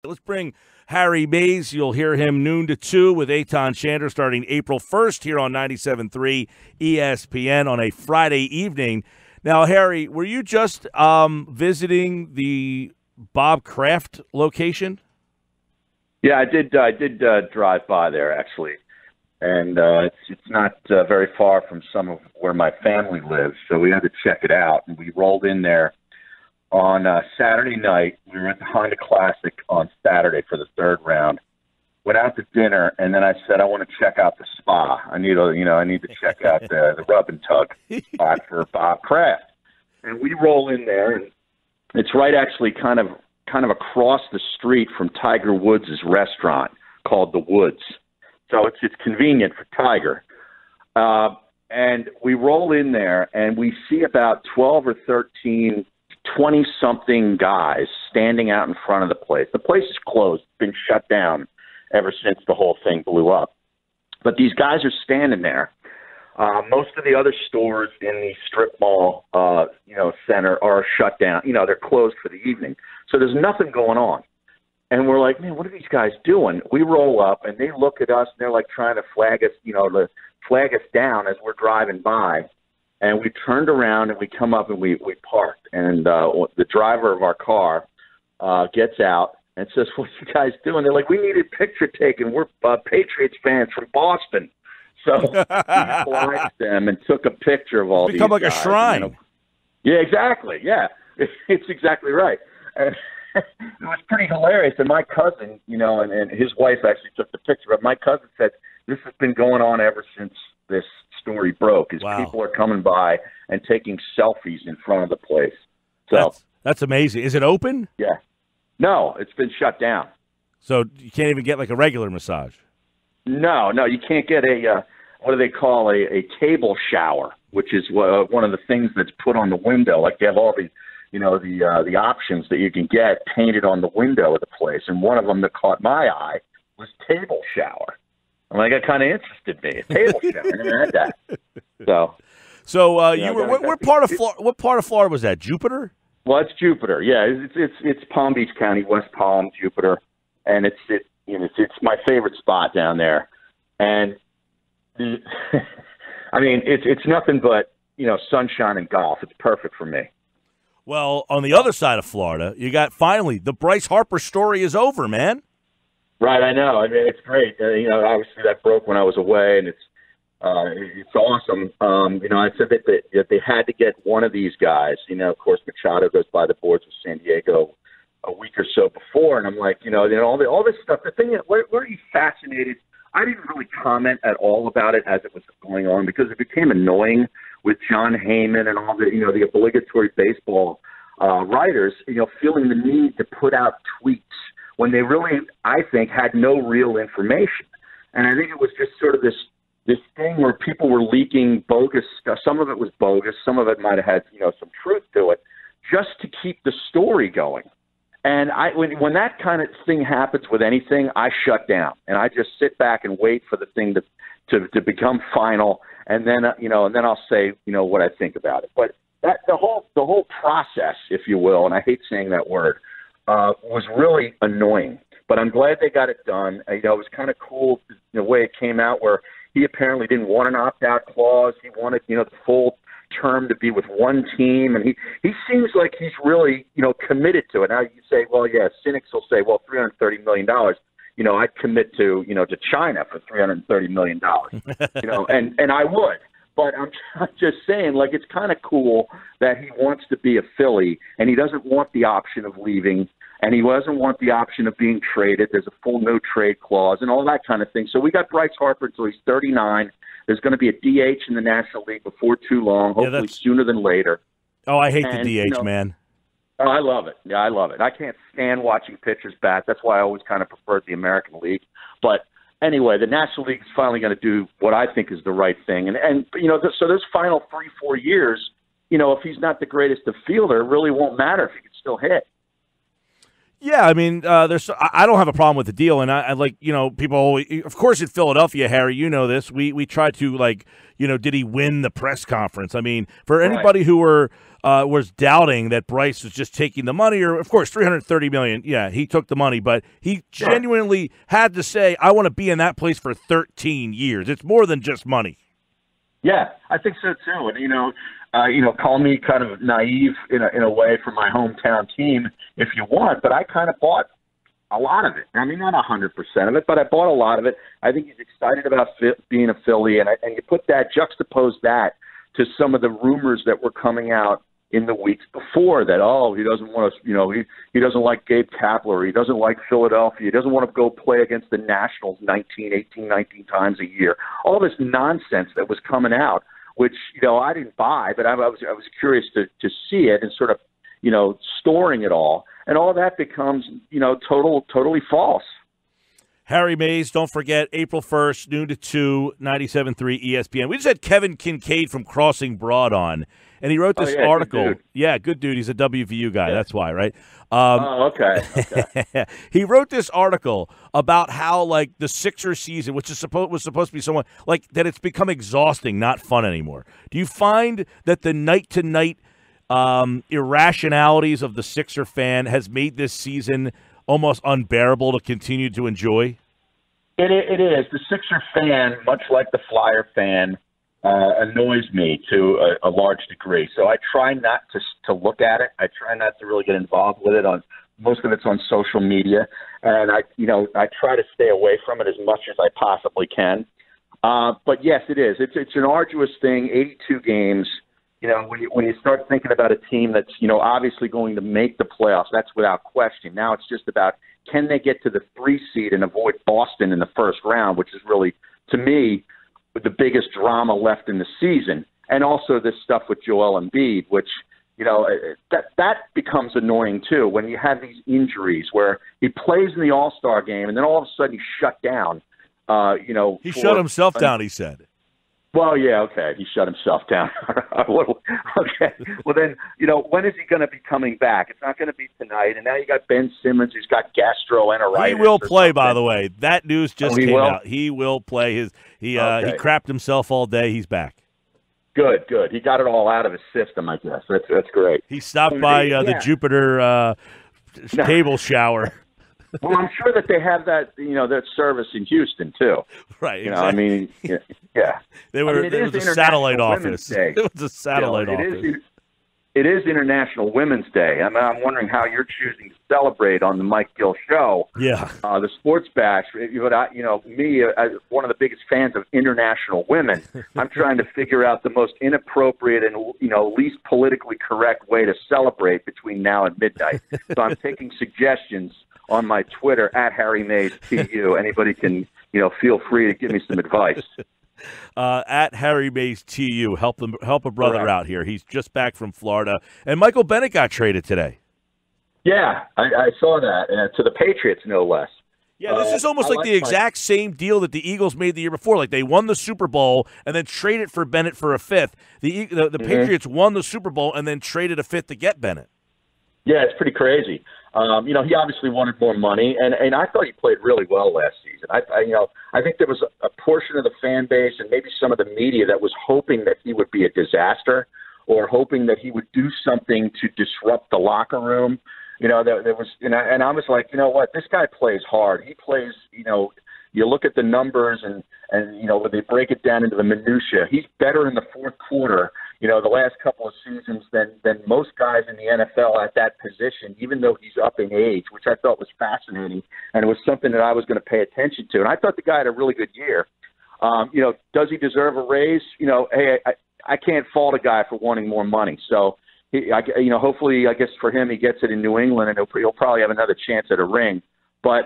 Let's bring Harry Mays. You'll hear him noon to 2 with Eitan Shander starting April 1st here on 97.3 ESPN on a Friday evening. Now, Harry, were you just visiting the Bob Kraft location? Yeah, I did drive by there, actually. And it's not very far from some of where my family lives, so we had to check it out. And we rolled in there on Saturday night. We were at the Honda Classic on Saturday for the third round. Went out to dinner, and then I said, I want to check out the spa. I need to check out the rub and tug spot for Bob Kraft. And we roll in there, and it's right actually kind of across the street from Tiger Woods' restaurant called The Woods. So it's convenient for Tiger. And we roll in there, and we see about 12 or 13 20-something guys standing out in front of the place. The place is closed. It's been shut down ever since the whole thing blew up. But these guys are standing there. Most of the other stores in the strip mall, center are shut down. They're closed for the evening. So there's nothing going on. And we're like, man, what are these guys doing? We roll up, and they look at us, and they're like trying to flag us down as we're driving by. And we turned around, and we come up, and we parked. And the driver of our car gets out and says, what are you guys doing? They're like, we need a picture taken. We're Patriots fans from Boston. So we obliged them and took a picture of all these guys. Become like a shrine. Yeah, exactly. Yeah, it's exactly right. And it was pretty hilarious. And my cousin, and his wife actually took the picture. But my cousin said, this has been going on ever since this story broke, is wow. People are coming by and taking selfies in front of the place. So that's amazing. Is it open? Yeah. No, it's been shut down. So you can't even get like a regular massage? No, you can't get what do they call a table shower, which is one of the things that's put on the window. Like they have all the the options that you can get painted on the window of the place, and one of them that caught my eye was table shower. I'm like, it kind of interested me. A table shower, I never had that. So you were what part of Florida? What part of Florida was that? Jupiter? Well, it's Jupiter. Yeah, it's Palm Beach County, West Palm, Jupiter, and it's my favorite spot down there. And I mean, it's nothing but sunshine and golf. It's perfect for me. Well, on the other side of Florida, you got finally the Bryce Harper story is over, man. Right, I know. I mean, it's great. Obviously that broke when I was away, and it's awesome. I said that they had to get one of these guys. Of course, Machado goes by the boards with San Diego a week or so before, and I'm like, all this stuff. The thing is, where are you fascinated? I didn't really comment at all about it as it was going on because it became annoying with John Heyman and all the obligatory baseball writers, feeling the need to put out tweets when they really, I think, had no real information. And I think it was just sort of this thing where people were leaking bogus stuff. Some of it was bogus. Some of it might have had, some truth to it, just to keep the story going. And when that kind of thing happens with anything, I shut down and I just sit back and wait for the thing to become final. And then, and then I'll say, what I think about it. But the whole process, if you will, and I hate saying that word, was really annoying. But I'm glad they got it done. It was kind of cool the way it came out, where he apparently didn't want an opt-out clause. He wanted, the full term to be with one team, and he seems like he's really, committed to it. Now you say, well, yeah, cynics will say, well, $330 million, I'd commit to China for $330 million, and I would. But I'm just saying, like, it's kind of cool that he wants to be a Philly, and he doesn't want the option of leaving, and he doesn't want the option of being traded. There's a full no-trade clause and all that kind of thing. So we got Bryce Harper until he's 39. There's going to be a DH in the National League before too long, hopefully sooner than later. Oh, I hate the DH, man. Oh, I love it. Yeah, I love it. I can't stand watching pitchers bat. That's why I always kind of preferred the American League. But anyway, the National League is finally going to do what I think is the right thing. And so this final 3-4 years, if he's not the greatest of fielder, it really won't matter if he can still hit. Yeah, I mean, I don't have a problem with the deal, and I like, people always, of course, in Philadelphia, Harry, this, we try to, like, did he win the press conference? I mean, for anybody who were was doubting that Bryce was just taking the money, or of course $330 million. Yeah, he took the money, but he genuinely had to say, "I want to be in that place for 13 years." It's more than just money. Yeah, I think so too. And call me kind of naive in a way for my hometown team if you want, but I kind of bought a lot of it. I mean, not 100% of it, but I bought a lot of it. I think he's excited about being a Philly, and you juxtapose that to some of the rumors that were coming out in the weeks before that. Oh, he doesn't want to, he doesn't like Gabe Kapler. He doesn't like Philadelphia. He doesn't want to go play against the Nationals 19 times a year. All this nonsense that was coming out, which, I didn't buy, but I was curious to see it and sort of, storing it all. And all that becomes, totally false. Harry Mays, don't forget, April 1st, noon to 2, 97.3 ESPN. We just had Kevin Kincaid from Crossing Broad on, and he wrote this article. Good dude. Yeah, good dude. He's a WVU guy. Yeah. That's why, right? Okay. He wrote this article about how, like, the Sixers season, which was supposed to be somewhat, like, that it's become exhausting, not fun anymore. Do you find that the night-to-night irrationalities of the Sixer fan has made this season almost unbearable to continue to enjoy? It is. The Sixer fan, much like the Flyer fan, annoys me to a large degree. So I try not to look at it. I try not to really get involved with it. Most of it's on social media, and I try to stay away from it as much as I possibly can. But yes, it is. It's an arduous thing. 82 games. When you start thinking about a team that's, obviously going to make the playoffs, that's without question. Now it's just about, can they get to the 3 seed and avoid Boston in the first round, which is really, to me, the biggest drama left in the season. And also this stuff with Joel Embiid, which, that becomes annoying too, when you have these injuries where he plays in the All-Star game and then all of a sudden he's shut down. He shut himself down, he said. Well, yeah, okay. He shut himself down. Okay. Well, then, when is he going to be coming back? It's not going to be tonight. And now you got Ben Simmons, who's got gastroenteritis. He will play, by the way. That news just came out. He will play. He crapped himself all day. He's back. Good. He got it all out of his system, I guess. That's great. He stopped by the Jupiter table shower. Well, I'm sure that they have that, that service in Houston too. Right. Exactly. Yeah. It was a satellite office. It was a satellite office. It is International Women's Day. I'm wondering how you're choosing to celebrate on the Mike Gill show. Yeah. The Sports Bash. But me, as one of the biggest fans of international women, I'm trying to figure out the most inappropriate and least politically correct way to celebrate between now and midnight. So I'm taking suggestions on my Twitter at Harry Mays TU. Anybody can, feel free to give me some advice. At Harry Mays TU, help a brother out here. He's just back from Florida, and Michael Bennett got traded today. Yeah, I saw that to the Patriots, no less. Yeah, this is almost like the exact same deal that the Eagles made the year before. Like they won the Super Bowl and then traded for Bennett for a fifth. The Patriots won the Super Bowl and then traded a fifth to get Bennett. Yeah, it's pretty crazy. He obviously wanted more money, and I thought he played really well last season. I think there was a portion of the fan base and maybe some of the media that was hoping that he would be a disaster or hoping that he would do something to disrupt the locker room. There was, and I was like, you know what, this guy plays hard. He plays, you look at the numbers and when they break it down into the minutia, he's better in the fourth quarter, the last couple of seasons than most guys in the NFL at that position, even though he's up in age, which I thought was fascinating. And it was something that I was going to pay attention to. And I thought the guy had a really good year. Does he deserve a raise? Hey, I can't fault a guy for wanting more money. So, hopefully, I guess for him, he gets it in New England and he'll probably have another chance at a ring. But,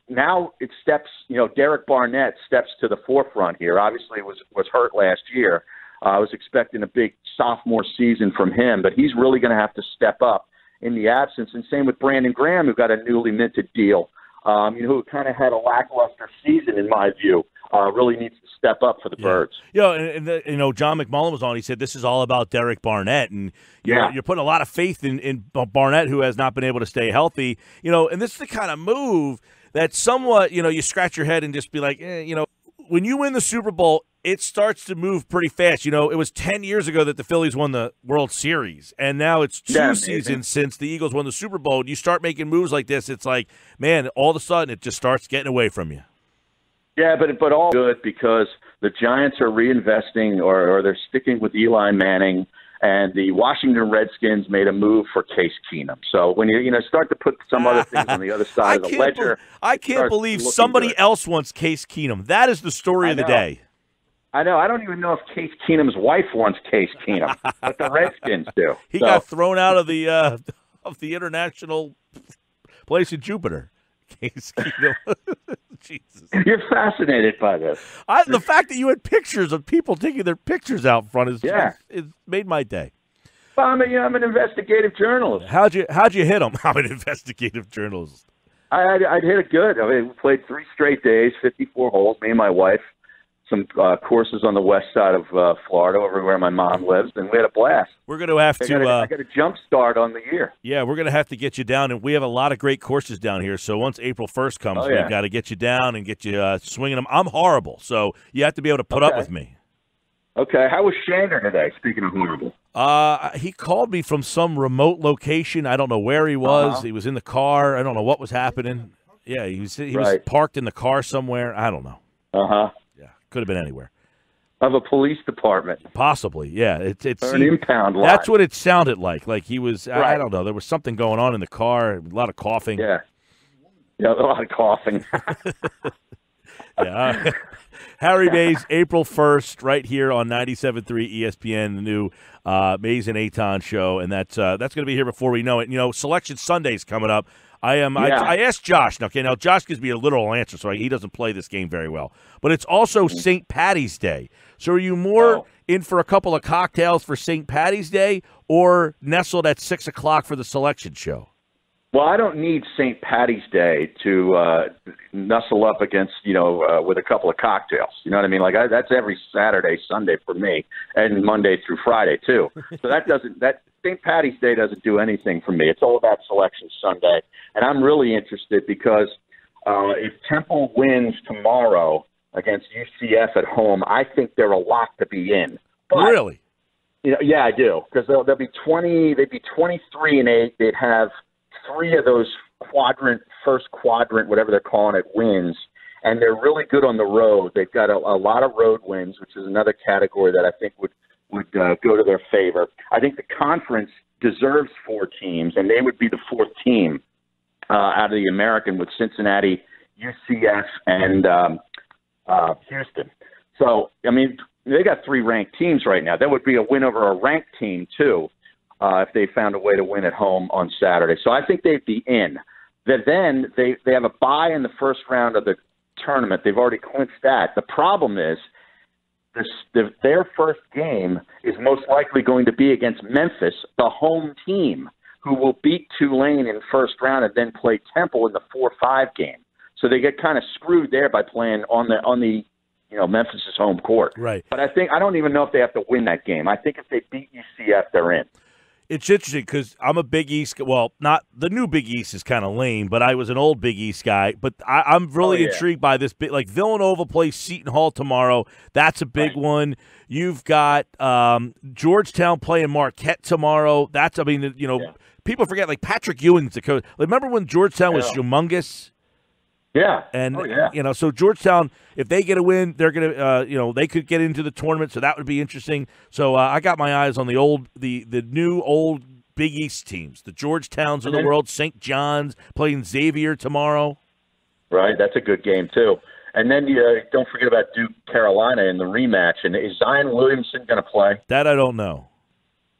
now it steps, Derek Barnett steps to the forefront here. Obviously, it was hurt last year. I was expecting a big sophomore season from him, but he's really going to have to step up in the absence. And same with Brandon Graham, who got a newly minted deal, who kind of had a lackluster season, in my view. Really needs to step up for the Birds. And John McMullen was on. He said this is all about Derek Barnett, and you're putting a lot of faith in Barnett, who has not been able to stay healthy. And this is the kind of move that somewhat, you scratch your head and just be like, when you win the Super Bowl, it starts to move pretty fast. You know, it was 10 years ago that the Phillies won the World Series, and now it's two seasons since the Eagles won the Super Bowl. And you start making moves like this, it's like, man, all of a sudden it just starts getting away from you. Yeah, but all good because the Giants are reinvesting or they're sticking with Eli Manning, and the Washington Redskins made a move for Case Keenum. So when you start to put some other things on the other side of the ledger, I can't believe somebody else wants Case Keenum. That is the story of the day. I know. I don't even know if Case Keenum's wife wants Case Keenum, but the Redskins do. He got thrown out of the international place in Jupiter. Case Keenum. Jesus. You're fascinated by this. The fact that you had pictures of people taking their pictures out front is made my day. Well, I'm an investigative journalist. How'd you hit them? I'm an investigative journalist. I'd hit it good. I mean, we played 3 straight days, 54 holes. Me and my wife. Some courses on the west side of Florida, over where my mom lives, and we had a blast. We're going to have to. I got a jump start on the year. Yeah, we're going to have to get you down, and we have a lot of great courses down here. So once April 1st comes, we've got to get you down and get you swinging them. I'm horrible, so you have to be able to put up with me. Okay, how was Shander today? Speaking of horrible, he called me from some remote location. I don't know where he was. He was in the car. I don't know what was happening. Yeah, he was parked in the car somewhere. I don't know. Could have been anywhere. Of a police department. Possibly, yeah. It's an impound lot. That's what it sounded like. Like he was, I don't know, there was something going on in the car, a lot of coughing. Yeah, a lot of coughing. Harry Mays, April 1st, right here on 97.3 ESPN, the new Mays and Aton show, and that's going to be here before we know it. You know, Selection Sunday's coming up. I asked Josh. Now Josh gives me a literal answer, so he doesn't play this game very well. But it's also St. Patty's Day. So are you more in for a couple of cocktails for St. Patty's Day or nestled at 6 o'clock for the selection show? Well, I don't need St. Patty's Day to nestle up against, with a couple of cocktails. You know what I mean? Like that's every Saturday, Sunday for me, and Monday through Friday too. So that St. Patty's Day doesn't do anything for me. It's all about Selection Sunday, and I'm really interested because if Temple wins tomorrow against UCF at home, I think they're a lock to be in. But, really? Yeah, I do, because they'll be 20. They'd be 23-8. They'd have 3 of those first quadrant, whatever they're calling it, wins, and they're really good on the road. They've got a lot of road wins, which is another category that I think would go to their favor. I think the conference deserves 4 teams, and they would be the 4th team out of the American with Cincinnati, UCF, and Houston. So, I mean, they got 3 ranked teams right now. That would be a win over a ranked team, too. If they found a way to win at home on Saturday. So I think they'd be in. Then they have a bye in the first round of the tournament. They've already clinched that. The problem is their first game is most likely going to be against Memphis, the home team, who will beat Tulane in the first round and then play Temple in the 4-5 game. So they get kind of screwed there by playing on the Memphis' home court. Right. But I don't even know if they have to win that game. I think if they beat UCF, they're in. It's interesting because I'm a Big East. Well, not the new Big East is kind of lame, but I was an old Big East guy. But I'm really intrigued by this. Like Villanova plays Seton Hall tomorrow. That's a big one. You've got Georgetown playing Marquette tomorrow. People forget like Patrick Ewing's the coach. Remember when Georgetown was humongous? Yeah. And, so Georgetown, if they get a win, they're going to, they could get into the tournament, so that would be interesting. So I got my eyes on the new old Big East teams, the Georgetowns of the world, St. John's playing Xavier tomorrow. Right, that's a good game, too. And then don't forget about Duke, Carolina in the rematch. And is Zion Williamson going to play? That I don't know.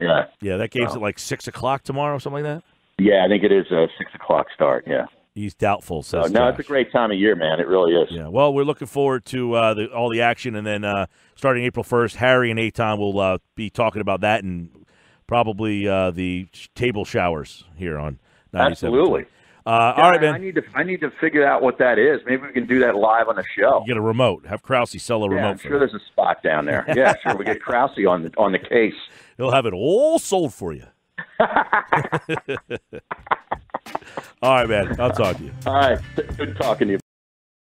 Yeah. Yeah, that game's at like 6 o'clock tomorrow, something like that? Yeah, I think it is a 6 o'clock start, yeah. He's doubtful, says No, it's a great time of year, man. It really is. Yeah, well, we're looking forward to all the action, and then starting April 1st, Harry and Aton will be talking about that and probably the table showers here on 97. Absolutely. All right, man. I need to figure out what that is. Maybe we can do that live on the show. Get a remote. Have Krause sell a remote. I'm sure there's a spot down there. Yeah, sure. We get Krause on the case. He'll have it all sold for you. All right, man. I'll talk to you. All right. Good talking to you,